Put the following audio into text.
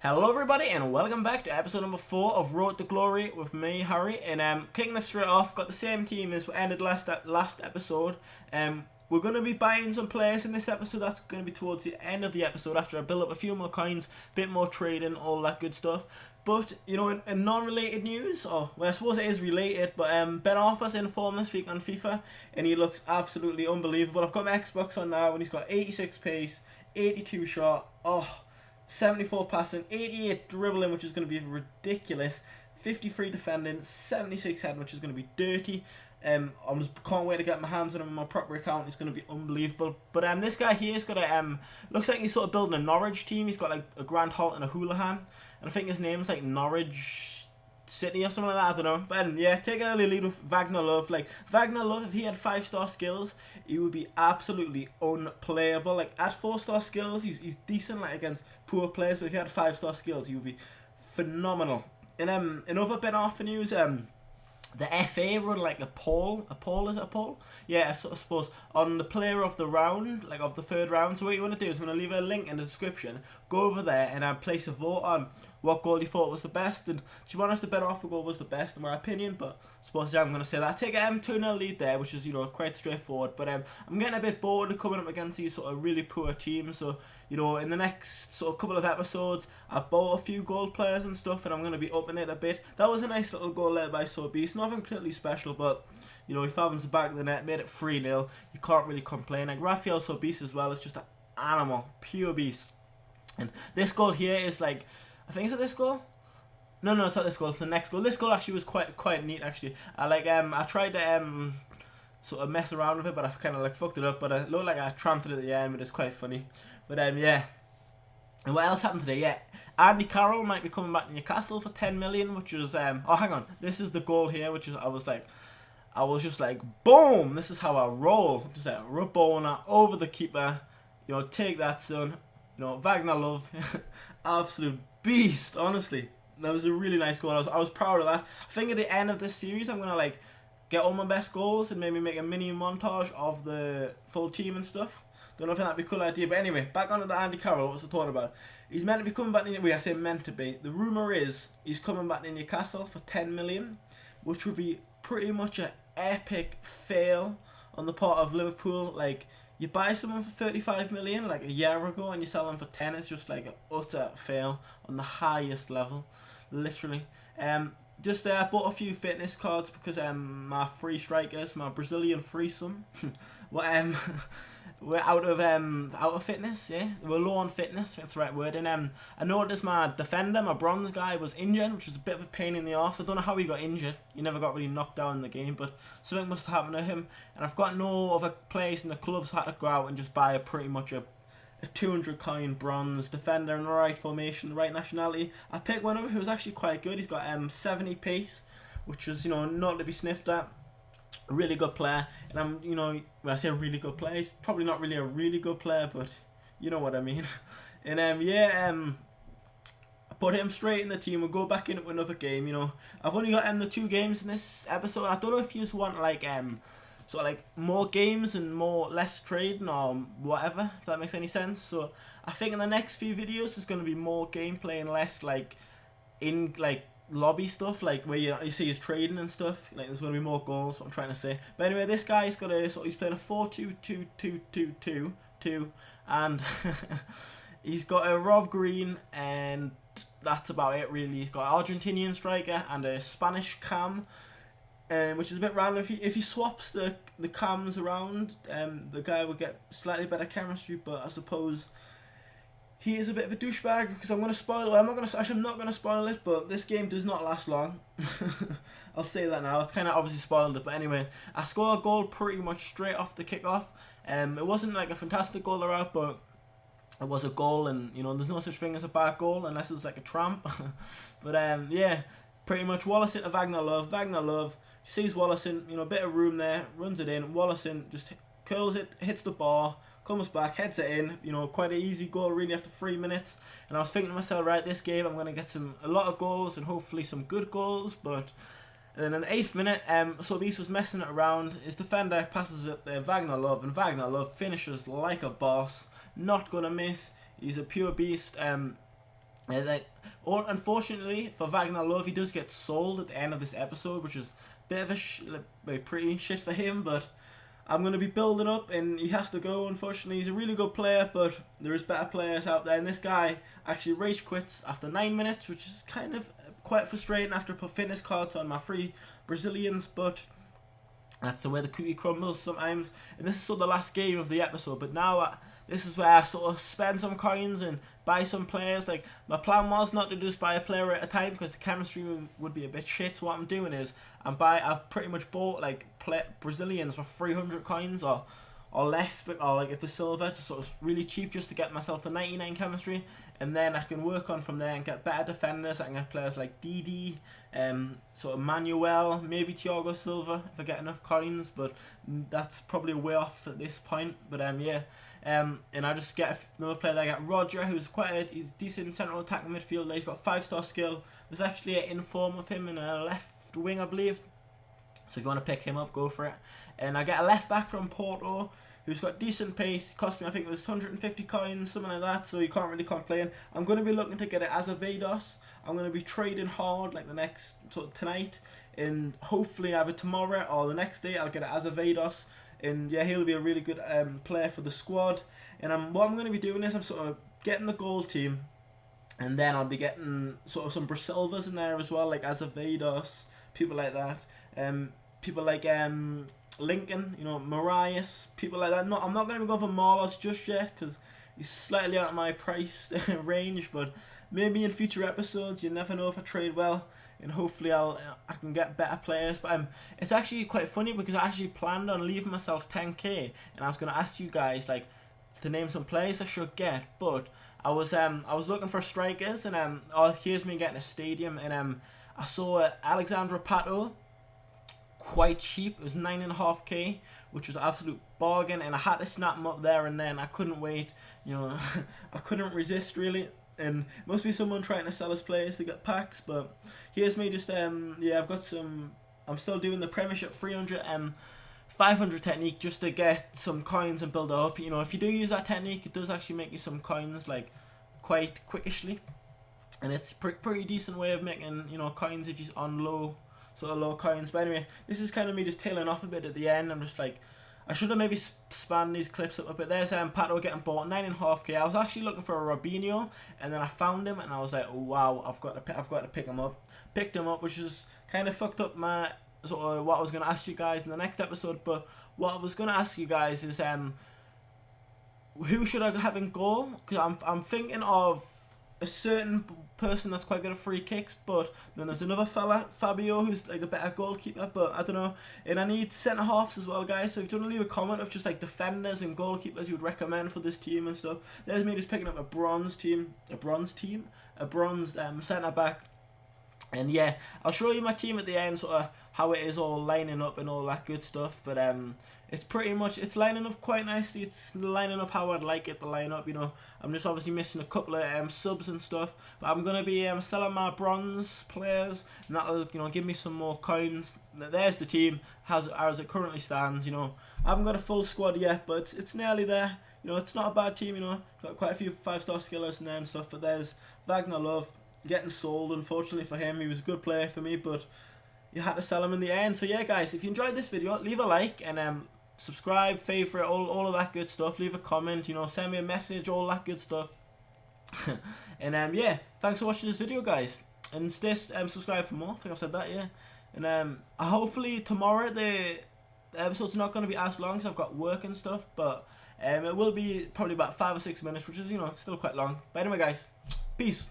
Hello everybody and welcome back to episode number 4 of Road to Glory with me, Harry, and kicking us straight off, got the same team as we ended last episode. We're going to be buying some players in this episode. That's going to be towards the end of the episode after I build up a few more coins, bit more trading, all that good stuff. But, you know, in non-related news, well I suppose it is related, but Ben Arfa's in form this week on FIFA and he looks absolutely unbelievable. I've got my Xbox on now and he's got 86 pace, 82 shot, 74 passing, 88 dribbling, which is going to be ridiculous, 53 defending, 76 heading, which is going to be dirty. I just can't wait to get my hands on him on my proper account. It's going to be unbelievable. But this guy here has got a looks like he's sort of building a Norwich team. He's got like a Grand Holt and a Houlihan, and I think his name's like Norwich City or something like that. I don't know. But yeah, take an early lead with Wagner Love. Like Wagner Love, if he had 5-star skills, he would be absolutely unplayable. Like at 4-star skills, he's decent like against poor players. But if he had 5-star skills, he would be phenomenal. And another bit off the news, the FA run like a poll. Is it a poll? Yeah, I suppose on the player of the round, like of the third round. So what you want to do is I'm going to leave a link in the description. Go over there and place a vote on what goal you thought was the best. And to be honest, the Ben Arfa goal was the best in my opinion. But I suppose I'm going to say that. Take a 2-0 lead there, which is, you know, quite straightforward. But I'm getting a bit bored of coming up against these sort of really poor teams. So, you know, in the next sort of couple of episodes, I've bought a few gold players and stuff, and I'm going to be upping it a bit. That was a nice little goal led by Beast. Nothing particularly special, but, you know, he found the back of the net, made it 3-0. You can't really complain. Like, Rafael Beast as well is just an animal, pure beast. And this goal here is like, I think, is it this goal? No, it's not this goal. It's the next goal. This goal actually was quite neat. Actually, I tried to sort of mess around with it, but I kind of like fucked it up. But it looked like I tramped it at the end, but it's quite funny. But yeah. And what else happened today? Yeah, Andy Carroll might be coming back to Newcastle for 10 million, which was oh, hang on, this is the goal here, which is I was just like, boom! This is how I roll. Just like Rabona over the keeper. You know, take that, son. You know, Wagner Love, absolute beast. Honestly, that was a really nice goal. I was proud of that. I think at the end of this series, I'm gonna like get all my best goals and maybe make a mini montage of the full team and stuff. Don't know if that'd be a cool idea, but anyway, back onto the Andy Carroll. What's the thought about? He's meant to be coming back to. I say meant to be. The rumor is he's coming back to Newcastle for 10 million, which would be pretty much an epic fail on the part of Liverpool. Like, you buy someone for 35 million like a year ago and you sell them for 10. It's just like an utter fail on the highest level, literally. Just I bought a few fitness cards because my free strikers, my Brazilian threesome, we're out of fitness. Yeah, we're low on fitness. That's the right word. And I noticed my defender, my bronze guy, was injured, which was a bit of a pain in the arse. I don't know how he got injured. He never got really knocked down in the game, but something must have happened to him. And I've got no other players in the club, so I had to go out and just buy a 200 coin bronze defender in the right formation, the right nationality. I picked one of them who was actually quite good. He's got 70 pace, which is, you know, not to be sniffed at. A really good player, and when I say a really good player, he's probably not really a really good player, but you know what I mean. And I put him straight in the team. We'll go back into another game. You know, I've only got the 2 games in this episode. I don't know if you just want like sort of like more games and less trading or whatever, if that makes any sense. So I think in the next few videos there's going to be more gameplay and less like in like lobby stuff, like where you see his trading and stuff. Like there's going to be more goals, what I'm trying to say. But anyway, this guy's got he's playing a 4-2-2-2-2-2, and he's got a Rob Green, and that's about it really. He's got an Argentinian striker and a Spanish cam, which is a bit random. If he swaps the cams around, the guy would get slightly better chemistry, but I suppose he is a bit of a douchebag because I'm going to spoil it. I'm not going to spoil it, but this game does not last long. I'll say that now. It's kind of obviously spoiled it, but anyway, I scored a goal pretty much straight off the kickoff. It wasn't like a fantastic goal or out, but it was a goal, and you know, there's no such thing as a bad goal unless it's like a tramp. But yeah, pretty much Wallace into Wagner Love sees Wallace in, you know, a bit of room there, runs it in. Wallace in, just curls it, hits the bar, comes back, heads it in. You know, quite an easy goal really after 3 minutes. And I was thinking to myself, right, this game I'm going to get a lot of goals and hopefully some good goals. But then in the 8th minute, Beast was messing it around. His defender passes it to Wagner Love, and Wagner Love finishes like a boss. Not going to miss. He's a pure beast. And like, unfortunately for Wagner Love, he does get sold at the end of this episode, which is a bit of like, pretty shit for him. But I'm going to be building up, and he has to go. Unfortunately, he's a really good player, but there is better players out there. And this guy actually rage quits after 9 minutes, which is kind of quite frustrating after I put fitness cards on my free Brazilians, but that's the way the cookie crumbles sometimes. And this is sort of the last game of the episode, but now this is where I sort of spend some coins and buy some players. Like, my plan was not to just buy a player at a time because the chemistry would be a bit shit. So what I'm doing is I've pretty much bought like Brazilians for 300 coins or less, but or like if the silver to sort of really cheap just to get myself the 99 chemistry, and then I can work on from there and get better defenders. I can get players like DD, sort of Manuel, maybe Thiago Silva if I get enough coins, but that's probably way off at this point. But yeah. And I just get another player. I got Roger, who's he's decent central attacking midfielder. He's got 5-star skill. There's actually an inform of him in a left wing, I believe. So if you want to pick him up, go for it. And I get a left back from Porto, who's got decent pace. Cost me, I think it was 150 coins, something like that. So you can't really complain. I'm going to be looking to get it as a Vados. I'm going to be trading hard like the next tonight, and hopefully either tomorrow or the next day I'll get it as a Vados. And yeah, he'll be a really good player for the squad. And what I'm going to be doing is I'm sort of getting the goal team, and then I'll be getting sort of some Brasilvas in there as well, like Azevedos, people like that. People like Lincoln, you know, Marias, people like that. No, I'm not going to be going for Marlos just yet because he's slightly out of my price range, but maybe in future episodes, you never know if I trade well. And hopefully I can get better players. But it's actually quite funny because I actually planned on leaving myself 10k, and I was going to ask you guys like to name some players I should get. But I was looking for strikers, and here's me getting a stadium, and I saw Alexandra Pato quite cheap. It was 9.5k, which was an absolute bargain, and I had to snap him up there and then. I couldn't wait, you know. I couldn't resist really. And it must be someone trying to sell his players to get packs. But here's me just yeah, I've got some. I'm still doing the Premiership 300 500 technique just to get some coins and build it up. You know, if you do use that technique, it does actually make you some coins like quite quickishly, and it's pretty decent way of making, you know, coins if you're on low coins. But anyway, this is kind of me just tailing off a bit at the end. I'm just like, I should have maybe spanned these clips up a bit. There's Pato getting bought 9.5k. I was actually looking for a Robinho, and then I found him, and I was like, oh, wow, I've got to pick him up. Picked him up, which is kind of fucked up my sort of what I was going to ask you guys in the next episode. But what I was going to ask you guys is who should I have in goal? Because I'm thinking of a certain person that's quite good at free kicks, but then there's another fella, Fabio, who's like a better goalkeeper, but I don't know. And I need centre halves as well, guys. So if you want to leave a comment of just like defenders and goalkeepers you would recommend for this team and stuff. There's me just picking up a bronze centre back. And yeah, I'll show you my team at the end, sort of how it is all lining up and all that good stuff. But it's pretty much, it's lining up quite nicely. It's lining up how I'd like it to line up, you know. I'm just obviously missing a couple of subs and stuff. But I'm going to be selling my bronze players, and that'll, you know, give me some more coins. There's the team, as it currently stands, you know. I haven't got a full squad yet, but it's nearly there. You know, it's not a bad team, you know. Got quite a few 5-star skillers in there and stuff. But there's Wagner Love getting sold, unfortunately for him. He was a good player for me, but you had to sell him in the end. So yeah, guys, if you enjoyed this video, leave a like and subscribe, favorite, all of that good stuff. Leave a comment, you know, send me a message, all that good stuff. And yeah, thanks for watching this video, guys, and stay subscribed for more. I think I've said that, yeah. And hopefully tomorrow the episode's not going to be as long because I've got work and stuff, but it will be probably about 5 or 6 minutes, which is, you know, still quite long. But anyway, guys, peace.